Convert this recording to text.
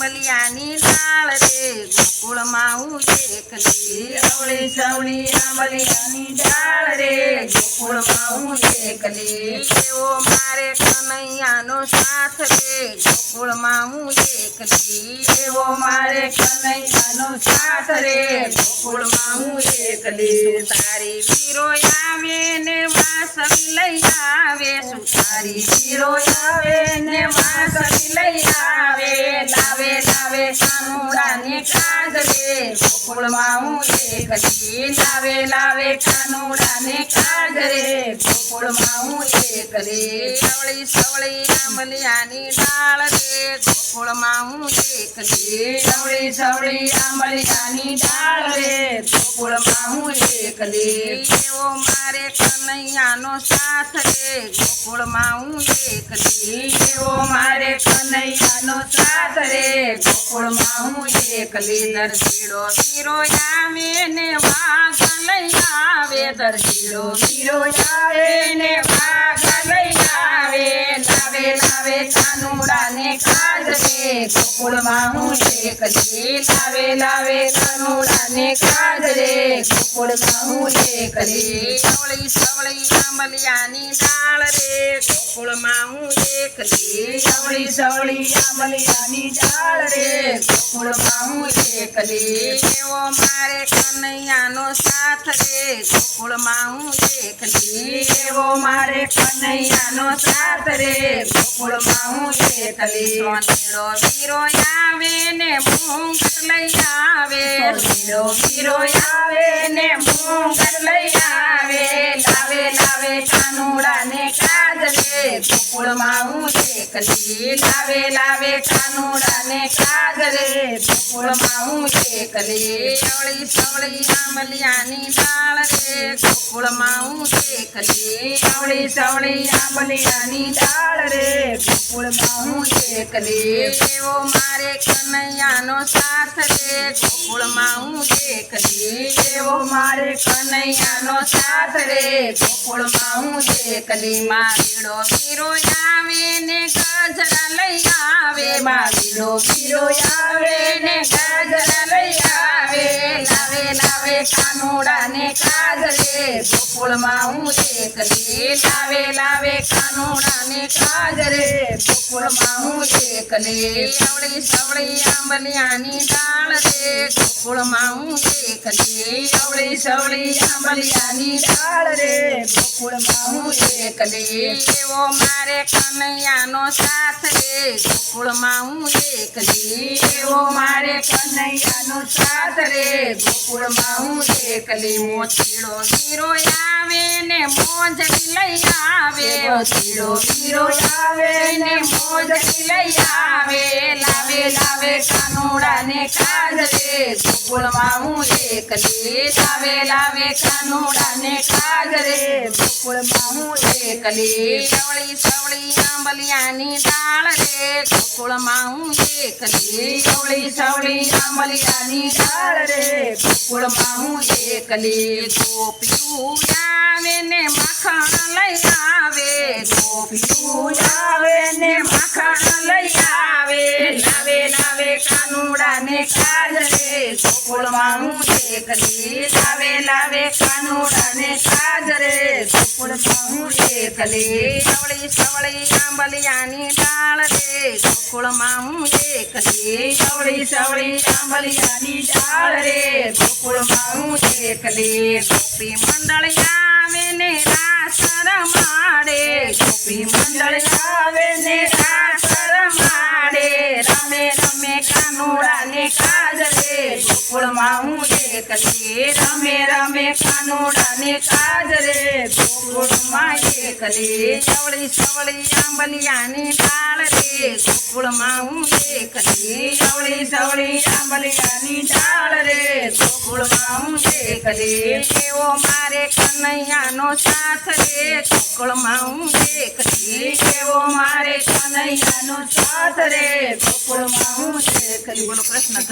આંબલિયાની ડાળ રે ગોકુળમાં હું એકલી સવળી સવળી આંબલિયાની ડાળ રે ગોકુળમાં હું એકલી એવો મારે કનૈયાનો સાથ રે ગોકુળમાં હું એકલી એવો મારે કનૈયાનો સાથ રે ગોકુળમાં હું એકલી તારી વીરો આવે ને વાસળી લઈ આવે તારી વીરો આવે ને વાસળી લઈ આવે લાવે લાવે કાનુડાને કાજ રે ગોકુળમાં હું એકલી લાવે લાવે કાનુડાને કાજ રે ગોકુળમાં હું એકલી સવળી સવળી આંબલિયાની ડાળ રે ગોકુળમાં હું એકલી સવળી સવળી આંબલિયાની ડાળ રે ગોકુળમાં હું એકલી એવો મારે કનૈયાનો સાથ રે ગોકુળમાં હું એકલી એવો મારે કનૈયાનો સાથ રે ગોકુળમાં હું એકલી દરજીડો વીરો આવે ને વાઘ લઈ આવે દરજીડો વીરો આવે ને વાઘ લઈ આવે લાવે લાવે કાનુડાને કાજ રે ગોકુળમાં હું એકલી લાવે લાવે કાનુડાને કાજ રે ગોકુળમાં હું એકલી સવળી સવળી આંબલિયાની ડાળ રે ગોકુળમાં હું એકલી સવળી સવળી આંબલિયાની ડાળ રે ગોકુળમાં હું એકલી એવો મારે કનૈયાનો સાથ રે ગોકુળમાં હું એકલી એવો મારે કનૈયાનો સાથ રે ગોકુળમાં હું એકલી સોનેડો વીરો આવે ને મુંગટ લઈ આવે વીરો વીરો આવે ને મુંગટ લઈ આવે લાવે લાવે કાનુડાને કાજ રે ગોકુળમાં હું એકલી લાવે લાવે કાનુડાને કાજ રે ગોકુળમાં હું એકલી સવળી સવળી આંબલિયાની ડાળ રે ગોકુળમાં હું એકલી સવળી સવળી આંબલિયાની ડાળ રે ગોકુળમાં હું એકલી એવો મારે કનૈયાનો સાથ રે ગોકુળમાં હું એકલી એવો મારે કનૈયાનો સાથ રે ગોકુળમાં હું એકલી મારીડો વીરો આવે ને ગજરા લઈ આવે મારીડો વીરો આવે ને ગાજરા લઈ આવે લાવે લાવે કાનુડાને કાજ રે ગોકુળમાં હું એકલી લાવે લાવે કાનુડાને કાજ રે ગોકુળમાં હું એકલી સવળી સવળી આંબલિયાની ડાળ રે ગોકુળમાં હું એકલી સવળી સવળી આંબલિયાની ડાળ રે ગોકુળમાં હું એકલી એવો મારે કનૈયાનો સાથ રે ગોકુળમાં હું એકલી એવો મારે કનૈયાનો સાથ રે ગોકુળમાં હું એકલી મોચીડો વીરો આવે ને મોજડી લઈ આવે મોચીડો વીરો આવે ને મોજડી લઈ આવે લાવે લાવે કાનુડાને કાજ રે ગોકુળમાં હું એકલી લાવે લાવે કાનુડાને કાજ રે ગોકુળમાં હું એકલી સવળી સવળી આંબલિયાની ડાળ રે ગોકુળમાં હું એકલી સવળી સવળી આંબલિયાની ડાળ રે ગોકુળમાં હું એકલી ગોપિયું આવે ને માખણ લઈ આવે ગોપિયું આવે ને માખણ લઈ આવે લાવે લાવે કાનુડાને કાજ રે ગોકુળમાં હું એકલી લાવે લાવે કાનુડાને કાજ રે ગોકુળમાં હું એકલી સવળી સવળી આંબલિયાની ડાળ રે ગોકુળમાં હું એકલી સવળી સવળી આંબલિયાની ડાળ રે ગોકુળમાં હું એકલી ગોપી મંડળ આવે ને રાસ રમાડે ગોપી મંડળ આવે ને રાસ રમાડે રમે રમે કાનુડાને કાજ રે ગોકુળમાં હું એકલી રમે રમે કાનુડાને કાજ રે ગોકુળમાં એકલી સવળી સવળી આંબલિયાની ડાળ રે ગોકુળમાં હું એકલી સવળી સવળી આંબલિયાની ડાળ રે ગોકુળમાં હું એકલી એવો મારે કનૈયાનો સાથ રે ગોકુળમાં હું એકલી એવો મારે કનૈયાનો સાથ રે ગોકુળમાં હું એકલી બોલો કૃષ્ણ